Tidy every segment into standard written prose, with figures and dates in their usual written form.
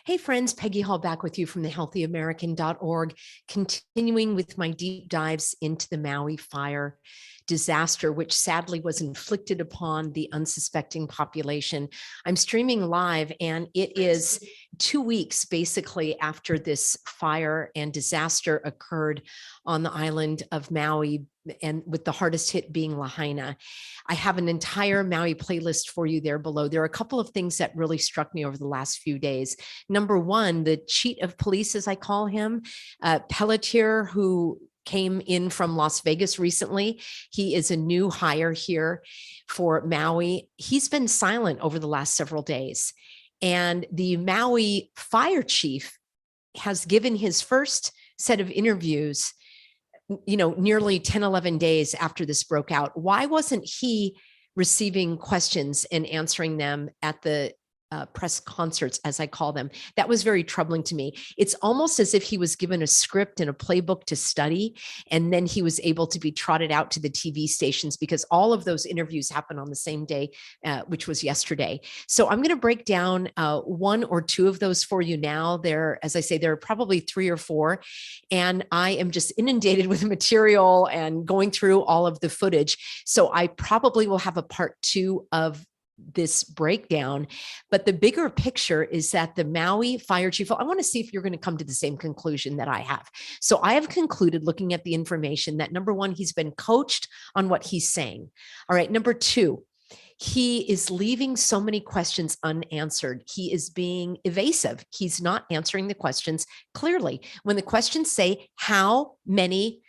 Hey friends, Peggy Hall back with you from thehealthyamerican.org, continuing with my deep dives into the Maui Fire disaster, which sadly was inflicted upon the unsuspecting population. I'm streaming live, and it is 2 weeks basically after this fire and disaster occurred on the island of Maui, and with the hardest hit being Lahaina. I have an entire Maui playlist for you there below. There are a couple of things that really struck me over the last few days. Number one, the chief of police, as I call him, Pelletier, who came in from Las Vegas recently. He is a new hire here for Maui. He's been silent over the last several days. And the Maui fire chief has given his first set of interviews, nearly 10, 11 days after this broke out. Why wasn't he receiving questions and answering them at the press concerts, as I call them? That was very troubling to me. It's almost as if he was given a script and a playbook to study, and then he was able to be trotted out to the TV stations, because all of those interviews happened on the same day, which was yesterday. So I'm going to break down one or two of those for you now. As I say, there are probably 3 or 4, and I am just inundated with material and going through all of the footage. So I probably will have a part 2 of this breakdown. But the bigger picture is that the Maui fire chief, I want to see if you're going to come to the same conclusion that I have. So I have concluded, looking at the information, that number one, he's been coached on what he's saying. All right. Number 2, he is leaving so many questions unanswered. He is being evasive. He's not answering the questions clearly. When the questions say how many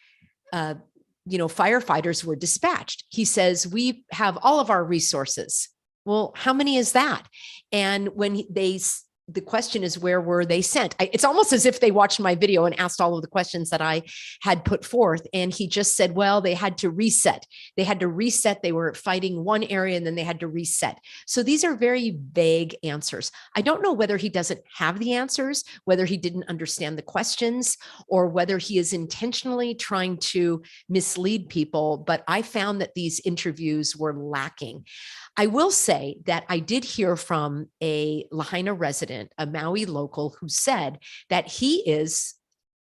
firefighters were dispatched, he says, we have all of our resources. Well, how many is that? And when the question is, where were they sent? It's almost as if they watched my video and asked all of the questions that I had put forth. And he just said, well, they had to reset. They were fighting one area and then they had to reset. So these are very vague answers. I don't know whether he doesn't have the answers, whether he didn't understand the questions, or whether he is intentionally trying to mislead people. But I found that these interviews were lacking. I will say that I did hear from a Lahaina resident, a Maui local, who said that he is,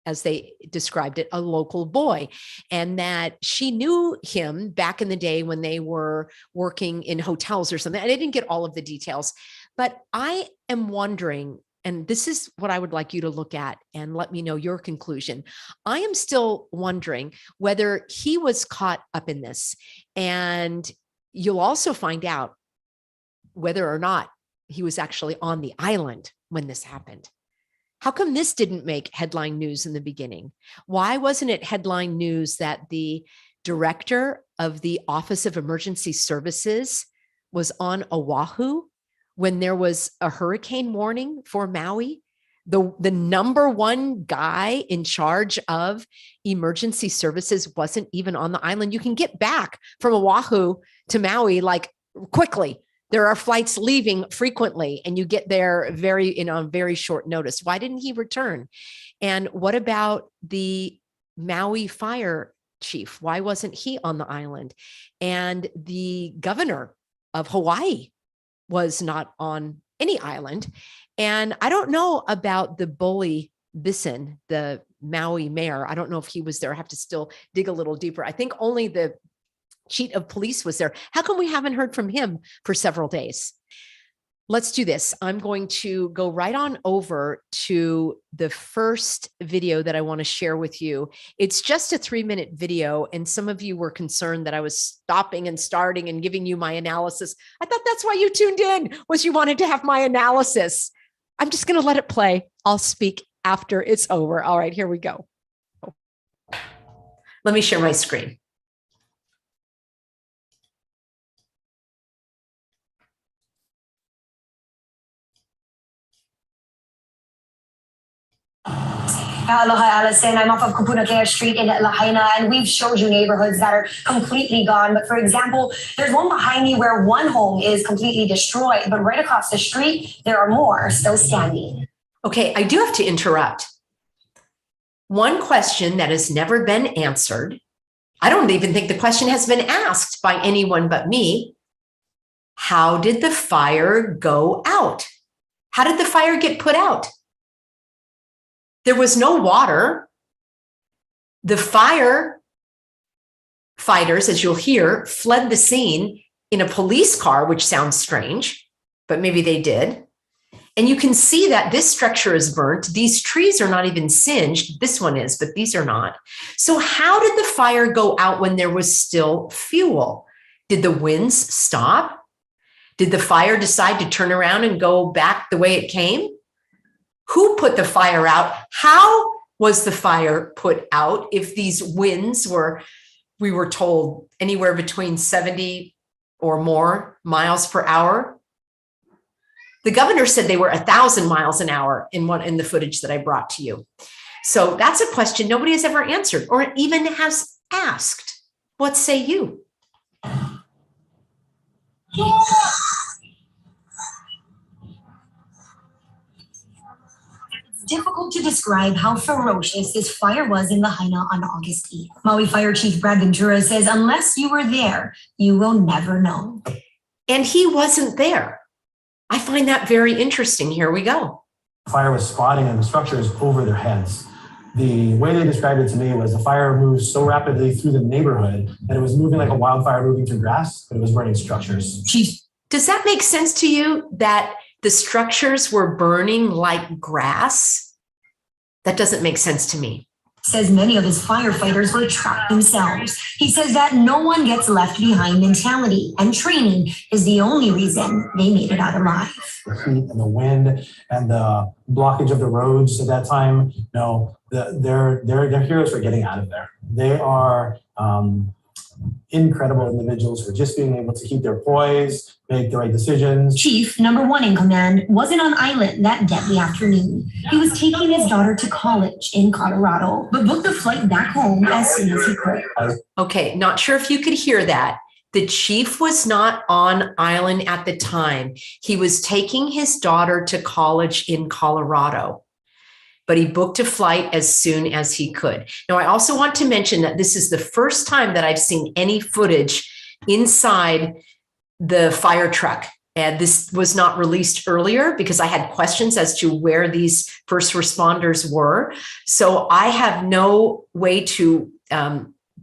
as they described it, a local boy, and that she knew him back in the day when they were working in hotels or something. I didn't get all of the details, but I am wondering, and this is what I would like you to look at and let me know your conclusion. I am still wondering whether he was caught up in this, and you'll also find out whether or not he was actually on the island when this happened. How come this didn't make headline news in the beginning? Why wasn't it headline news that the director of the Office of Emergency Services was on Oahu when there was a hurricane warning for Maui? The number one guy in charge of emergency services wasn't even on the island. You can get back from Oahu to Maui like quickly. There are flights leaving frequently, and you get there very short notice. Why didn't he return? And what about the Maui fire chief? Why wasn't he on the island? And the governor of Hawaii was not on any island. And I don't know about the bully Bison, the Maui mayor. I don't know if he was there. I have to still dig a little deeper. I think only the chief of police was there. How come we haven't heard from him for several days? Let's do this. I'm going to go right on over to the first video that I want to share with you. It's just a 3-minute video, and some of you were concerned that I was stopping and starting and giving you my analysis. I thought that's why you tuned in, was you wanted to have my analysis. I'm just going to let it play. I'll speak after it's over. All right, here we go. Let me share my screen. Aloha, Allison. I'm off of Kupunakea Street in Lahaina, and we've showed you neighborhoods that are completely gone. But for example, there's one behind me where one home is completely destroyed, but right across the street, there are more still standing. Okay, I do have to interrupt. One question that has never been answered, I don't even think the question has been asked by anyone but me. How did the fire go out? How did the fire get put out? There was no water. The firefighters, as you'll hear, fled the scene in a police car, which sounds strange, but maybe they did. And you can see that this structure is burnt. These trees are not even singed. This one is, but these are not. So how did the fire go out when there was still fuel? Did the winds stop? Did the fire decide to turn around and go back the way it came? Who put the fire out? How was the fire put out if these winds were, we were told, anywhere between 70 or more miles per hour? The governor said they were 1,000 miles an hour in the footage that I brought to you. So that's a question nobody has ever answered or even has asked. What say you? It's difficult to describe how ferocious this fire was in Lahaina on August 8th. Maui Fire Chief Brad Ventura says unless you were there, you will never know. And he wasn't there. I find that very interesting. Here we go. Fire was spotting in the structures over their heads. The way they described it to me was the fire moved so rapidly through the neighborhood that it was moving like a wildfire moving through grass, but it was burning structures. Chief, does that make sense to you that the structures were burning like grass? That doesn't make sense to me. Says many of his firefighters were trapped themselves. He says that no one gets left behind mentality and training is the only reason they made it out alive. The heat and the wind and the blockage of the roads at that time, no, they're heroes for getting out of there. They are incredible individuals for just being able to keep their poise, make the right decisions. Chief, number one in command, wasn't on island that deadly afternoon. He was taking his daughter to college in Colorado, but booked a flight back home as soon as he could. Okay, not sure if you could hear that. The chief was not on island at the time. He was taking his daughter to college in Colorado, but he booked a flight as soon as he could. Now, I also want to mention that this is the first time that I've seen any footage inside the fire truck. And this was not released earlier because I had questions as to where these first responders were. So I have no way to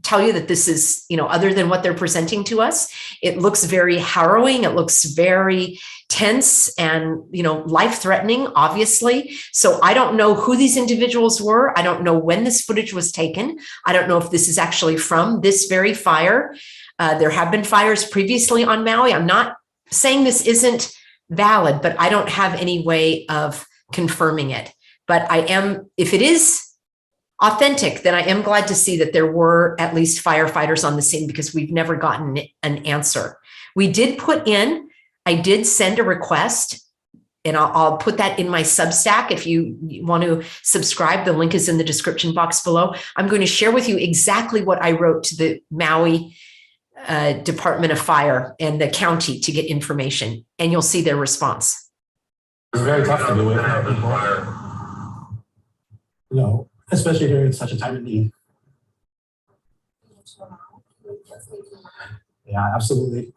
tell you that this is, other than what they're presenting to us. It looks very harrowing. It looks very tense and, life-threatening, obviously. So I don't know who these individuals were. I don't know when this footage was taken. I don't know if this is actually from this very fire. There have been fires previously on Maui. I'm not saying this isn't valid, but I don't have any way of confirming it. But I am, if it is authentic, then I am glad to see that there were at least firefighters on the scene because we've never gotten an answer. We did I did send a request, and I'll put that in my Substack. If you want to subscribe, the link is in the description box below. I'm going to share with you exactly what I wrote to the Maui Department of Fire and the county to get information, and you'll see their response. It's very tough to do with people, especially during such a time of need. Yeah, absolutely.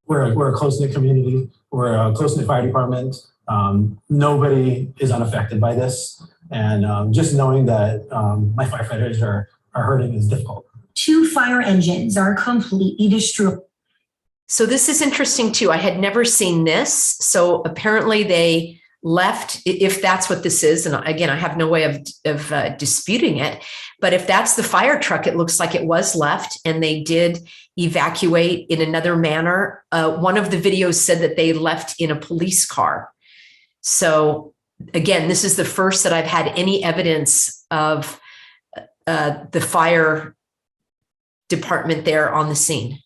We're a close-knit community. We're a close-knit fire department. Nobody is unaffected by this. And just knowing that my firefighters are hurting is difficult. 2 fire engines are completely destroyed. So this is interesting too. I had never seen this. So apparently they left, if that's what this is. And again, I have no way of disputing it, but if that's the fire truck, it looks like it was left and they did evacuate in another manner. One of the videos said that they left in a police car. So again, this is the first that I've had any evidence of the fire department there on the scene.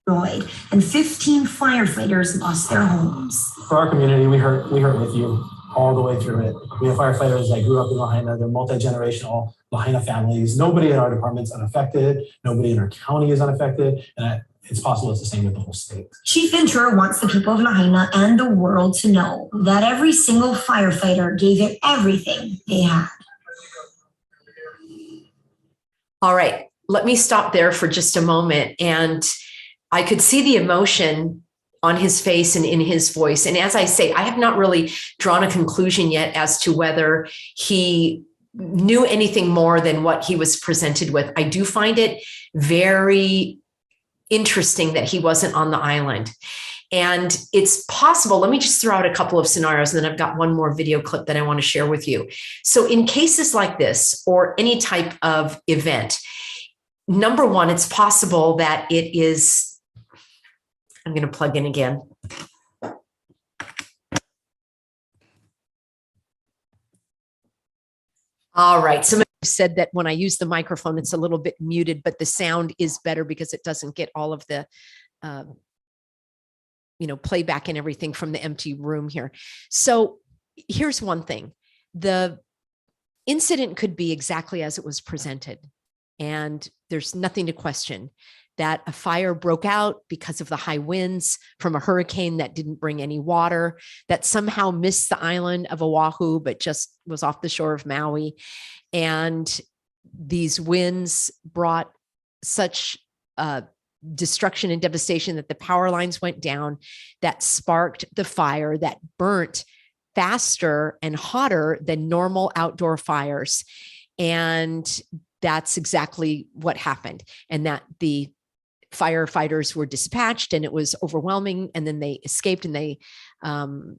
And 15 firefighters lost their homes. For our community, we hurt with you all the way through it. We have firefighters that grew up in Lahaina. They're multi-generational Lahaina families. Nobody in our department's unaffected. Nobody in our county is unaffected. And it's possible it's the same with the whole state. Chief Ventura wants the people of Lahaina and the world to know that every single firefighter gave it everything they had. All right, let me stop there for just a moment. And I could see the emotion on his face and in his voice. And as I say, I have not really drawn a conclusion yet as to whether he knew anything more than what he was presented with. I do find it very interesting that he wasn't on the island. And it's possible, let me just throw out a couple of scenarios, and then I've got one more video clip that I want to share with you. So in cases like this, or any type of event, number one, it's possible that it is, I'm going to plug in again. All right. Somebody said that when I use the microphone, it's a little bit muted, but the sound is better because it doesn't get all of the, playback and everything from the empty room here. So here's one thing. The incident could be exactly as it was presented, and there's nothing to question. That a fire broke out because of the high winds from a hurricane that didn't bring any water, that somehow missed the island of Oahu, but just was off the shore of Maui. And these winds brought such destruction and devastation that the power lines went down, that sparked the fire, that burnt faster and hotter than normal outdoor fires. And that's exactly what happened. And that the firefighters were dispatched, and it was overwhelming, and then they escaped, and they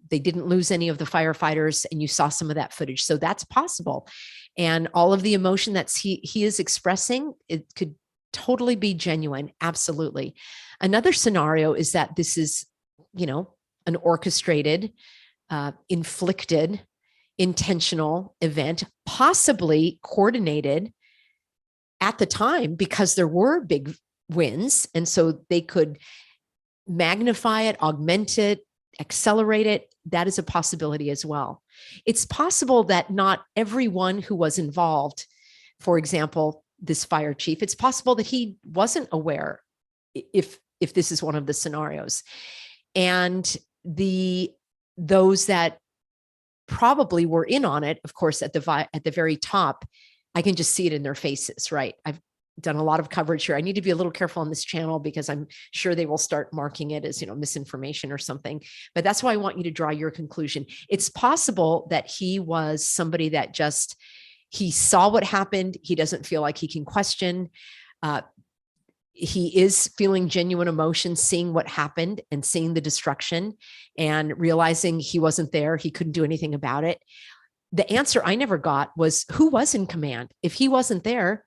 didn't lose any of the firefighters, and you saw some of that footage. So that's possible. And all of the emotion that he is expressing, it could totally be genuine. Absolutely. Another scenario is that this is, an orchestrated, inflicted, intentional event, possibly coordinated at the time, because there were big winds. And so they could magnify it, augment it, accelerate it. That is a possibility as well. It's possible that not everyone who was involved, for example, this fire chief, it's possible that he wasn't aware if this is one of the scenarios. And those that probably were in on it, of course, at the very top, I can just see it in their faces, right? I've done a lot of coverage here. I need to be a little careful on this channel because I'm sure they will start marking it as, misinformation or something. But that's why I want you to draw your conclusion. It's possible that he was somebody that he saw what happened. He doesn't feel like he can question. He is feeling genuine emotion, seeing what happened and seeing the destruction and realizing he wasn't there. He couldn't do anything about it. The answer I never got was who was in command. If he wasn't there,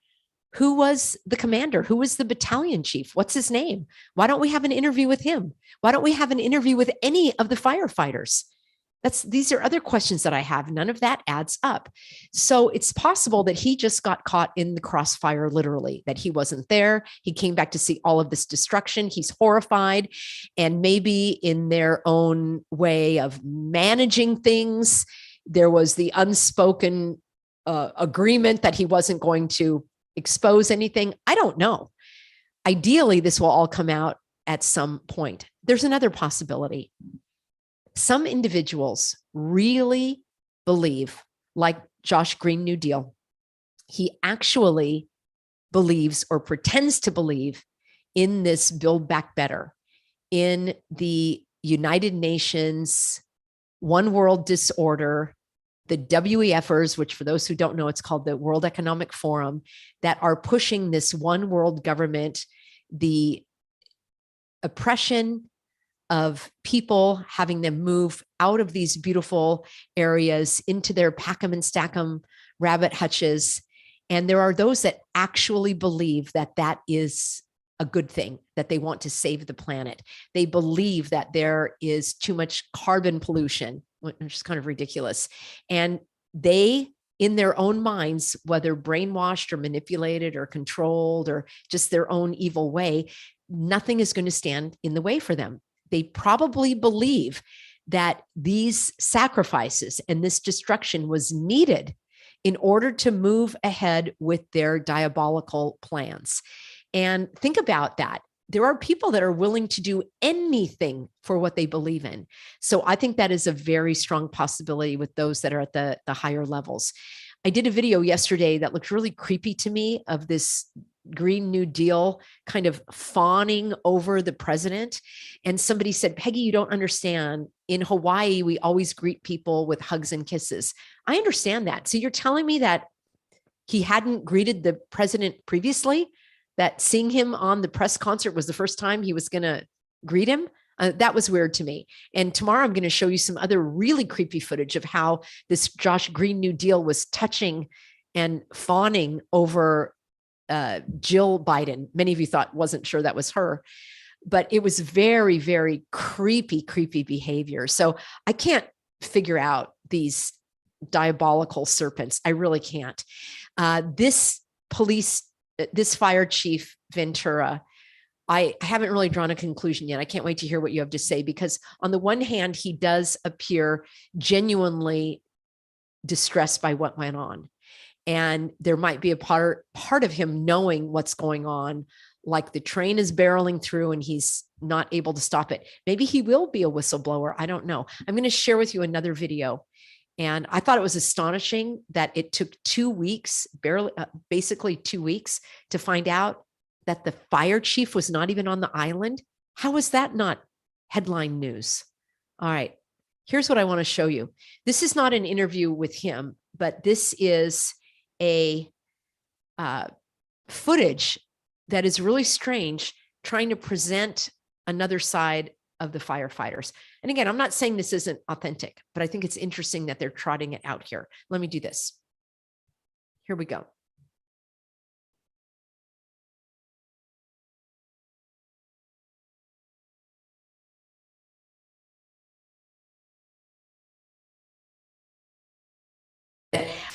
who was the commander? Who was the battalion chief? What's his name? Why don't we have an interview with him? Why don't we have an interview with any of the firefighters? These are other questions that I have. None of that adds up. So it's possible that he just got caught in the crossfire, literally, that he wasn't there. He came back to see all of this destruction. He's horrified. And maybe in their own way of managing things, there was the unspoken agreement that he wasn't going to expose anything. I don't know. Ideally, this will all come out at some point. There's another possibility. Some individuals really believe, like Josh Green New Deal, he actually believes or pretends to believe in this Build Back Better, in the United Nations One World Disorder, the WEFers, which for those who don't know, it's called the World Economic Forum, that are pushing this one world government, the oppression of people, having them move out of these beautiful areas into their pack 'em and stack 'em rabbit hutches. And there are those that actually believe that that is a good thing, that they want to save the planet. They believe that there is too much carbon pollution, which is kind of ridiculous. And they, in their own minds, whether brainwashed or manipulated or controlled or just their own evil way, nothing is going to stand in the way for them. They probably believe that these sacrifices and this destruction was needed in order to move ahead with their diabolical plans. And think about that. There are people that are willing to do anything for what they believe in. So I think that is a very strong possibility with those that are at the higher levels. I did a video yesterday that looked really creepy to me of this Green New Deal kind of fawning over the president. And somebody said, Peggy, you don't understand. In Hawaii, we always greet people with hugs and kisses. I understand that. So you're telling me that he hadn't greeted the president previously, that seeing him on the press concert was the first time he was going to greet him? That was weird to me. And tomorrow I'm going to show you some other really creepy footage of how this Josh Green New Deal was touching and fawning over Jill Biden. Many of you wasn't sure that was her, but it was very, very creepy behavior. So I can't figure out these diabolical serpents. I really can't. This fire chief Ventura, I haven't really drawn a conclusion yet. I can't wait to hear what you have to say, because on the one hand, he does appear genuinely distressed by what went on. And there might be a part of him knowing what's going on, like the train is barreling through and he's not able to stop it. Maybe he will be a whistleblower. I don't know. I'm going to share with you another video. And I thought it was astonishing that it took 2 weeks, basically 2 weeks, to find out that the fire chief was not even on the island. How is that not headline news? All right, here's what I want to show you. This is not an interview with him, but this is a footage that is really strange, trying to present another side of the firefighters. And again, I'm not saying this isn't authentic, but I think it's interesting that they're trotting it out here. Let me do this. Here we go.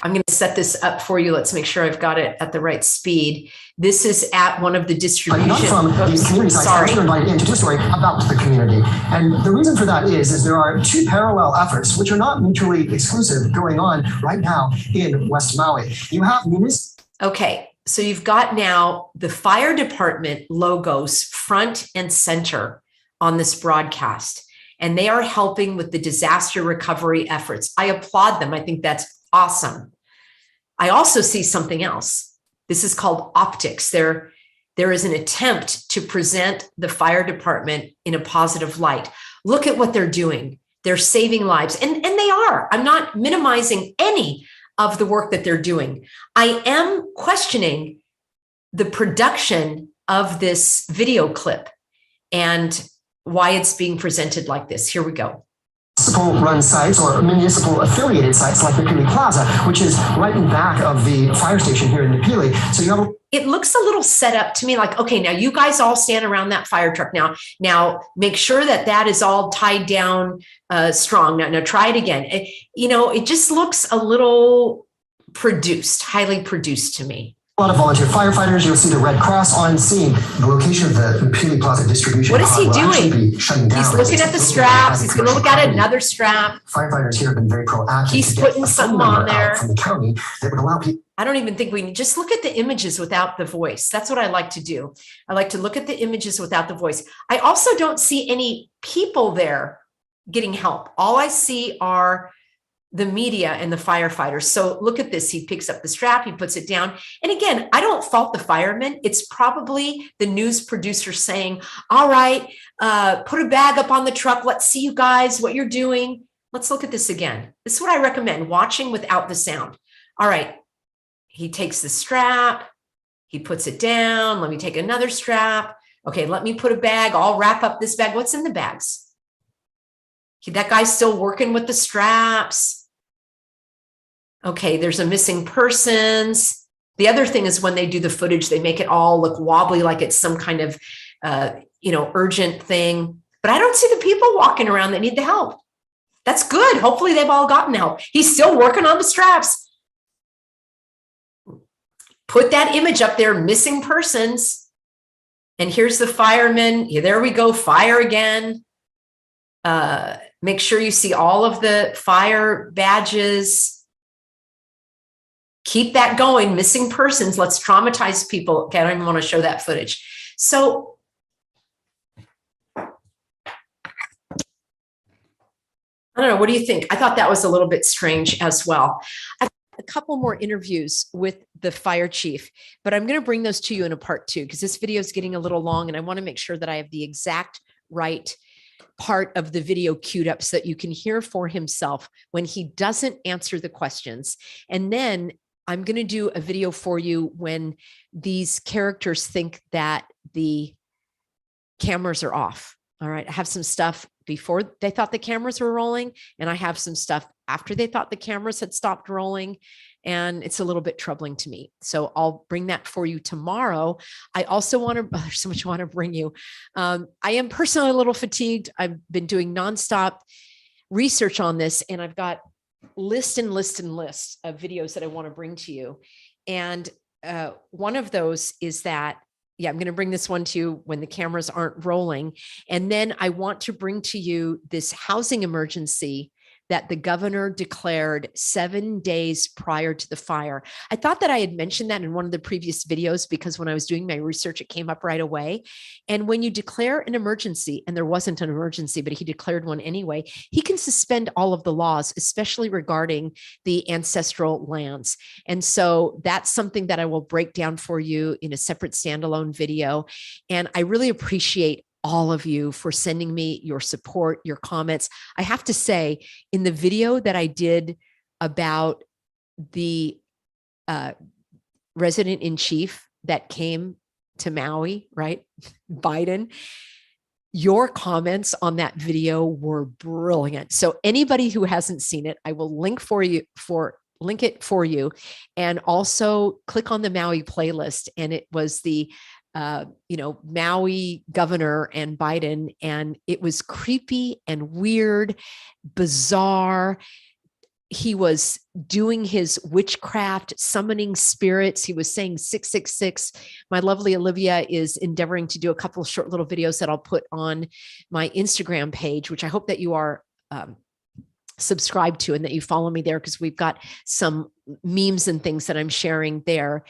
I'm going to set this up for you. Let's make sure I've got it at the right speed. This is at one of the distribution. From these community sites, I was invited in to do a story about the community. And the reason for that is there are two parallel efforts, which are not mutually exclusive, going on right now in West Maui. You have Okay, so you've got now the fire department logos front and center on this broadcast, and they are helping with the disaster recovery efforts. I applaud them. I think that's awesome. I also see something else. This is called optics. There is an attempt to present the fire department in a positive light. Look at what they're doing. They're saving lives, and they are. I'm not minimizing any of the work that they're doing. I am questioning the production of this video clip and why it's being presented like this. Here we go. Municipal run sites or municipal affiliated sites like the Pili Plaza, which is right in back of the fire station here in the Pili. So you have it looks a little set up to me like, okay, now you guys all stand around that fire truck. Now make sure that that is all tied down strong. Now try it again. It just looks a little produced, highly produced to me. A lot of volunteer firefighters. You'll see the Red Cross on scene. The location of the Pili Plaza distribution. What is he doing? He's looking at the straps. He's going to look at another strap. Firefighters here have been very proactive. He's putting something on there from the county that would allow people. I don't even think we need, just look at the images without the voice. That's what I like to do. I like to look at the images without the voice. I also don't see any people there getting help. All I see are the media and the firefighters. So look at this. He picks up the strap, he puts it down. And again, I don't fault the firemen. It's probably the news producer saying, all right, put a bag up on the truck. Let's see you guys, what you're doing. Let's look at this again. This is what I recommend, watching without the sound. All right. He takes the strap, he puts it down. Let me take another strap. Okay, let me put a bag. I'll wrap up this bag. What's in the bags? That guy's still working with the straps. Okay, there's a missing persons. The other thing is when they do the footage, they make it all look wobbly, like it's some kind of, urgent thing. But I don't see the people walking around that need the help. That's good. Hopefully they've all gotten help. He's still working on the straps. Put that image up there, missing persons. And here's the firemen. Yeah, there we go, fire again. Make sure you see all of the fire badges. Keep that going, missing persons. Let's traumatize people. Okay, I don't even want to show that footage. So I don't know. What do you think? I thought that was a little bit strange as well. couple more interviews with the fire chief, but I'm going to bring those to you in a part 2 because this video is getting a little long and I want to make sure that I have the exact right part of the video queued up so that you can hear for himself when he doesn't answer the questions. And then I'm going to do a video for you when these characters think that the cameras are off. All right. I have some stuff before they thought the cameras were rolling, and I have some stuff after they thought the cameras had stopped rolling. And it's a little bit troubling to me. So I'll bring that for you tomorrow. I also want to, there's so much I want to bring you. I am personally a little fatigued. I've been doing nonstop research on this, and I've got lists and lists and lists of videos that I want to bring to you. And one of those is that, yeah, I'm going to bring this one to you when the cameras aren't rolling. And then I want to bring to you this housing emergency that the governor declared 7 days prior to the fire. I thought that I had mentioned that in one of the previous videos because when I was doing my research, it came up right away. And when you declare an emergency, and there wasn't an emergency, but he declared one anyway, he can suspend all of the laws, especially regarding the ancestral lands. And so that's something that I will break down for you in a separate standalone video. And I really appreciate all of you for sending me your support, your comments. I have to say, in the video that I did about the resident in chief that came to Maui, right? Biden, your comments on that video were brilliant. So anybody who hasn't seen it, I will link it for you, and also click on the Maui playlist. And it was the Maui governor and Biden, and it was creepy and weird, bizarre. He was doing his witchcraft, summoning spirits. He was saying 666. My lovely Olivia is endeavoring to do a couple of short little videos that I'll put on my Instagram page, which I hope that you are subscribed to and that you follow me there, because we've got some memes and things that I'm sharing there.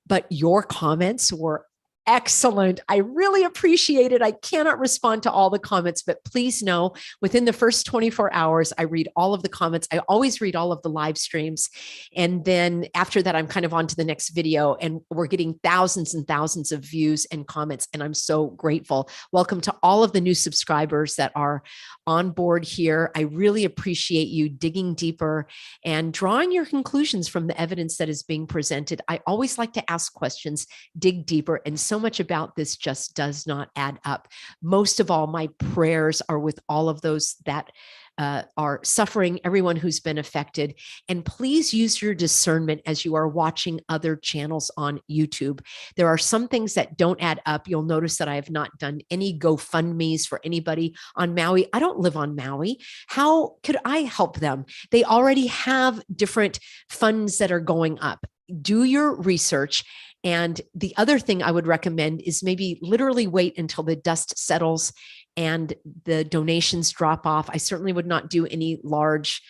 But your comments were excellent. I really appreciate it. I cannot respond to all the comments, but please know within the first 24 hours, I read all of the comments. I always read all of the live streams. And then after that, I'm kind of on to the next video, and we're getting thousands and thousands of views and comments. And I'm so grateful. Welcome to all of the new subscribers that are on board here. I really appreciate you digging deeper and drawing your conclusions from the evidence that is being presented. I always like to ask questions, dig deeper, and so much about this just does not add up. Most of all, my prayers are with all of those that are suffering, everyone who's been affected. And please use your discernment as you are watching other channels on YouTube. There are some things that don't add up. You'll notice that I have not done any GoFundMes for anybody on Maui. I don't live on Maui. How could I help them? They already have different funds that are going up. Do your research. And the other thing I would recommend is maybe literally wait until the dust settles and the donations drop off. I certainly would not do any large,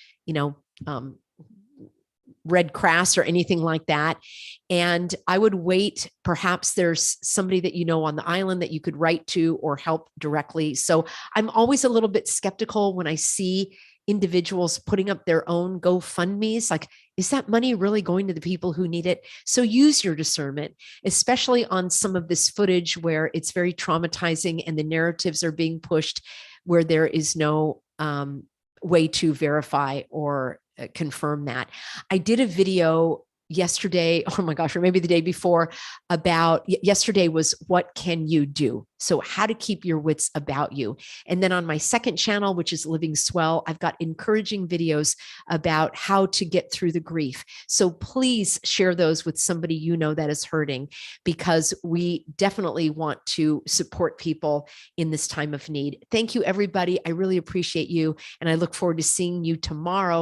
Red Cross or anything like that. And I would wait. Perhaps there's somebody that you know on the island that you could write to or help directly. So I'm always a little bit skeptical when I see individuals putting up their own GoFundMes. Like, is that money really going to the people who need it? So use your discernment, especially on some of this footage where it's very traumatizing and the narratives are being pushed where there is no way to verify or confirm that. I did a video yesterday, oh my gosh, or maybe the day before, about yesterday was what can you do? So how to keep your wits about you. And then on my second channel, which is Living Swell, I've got encouraging videos about how to get through the grief. So please share those with somebody you know that is hurting, because we definitely want to support people in this time of need. Thank you, everybody. I really appreciate you. And I look forward to seeing you tomorrow.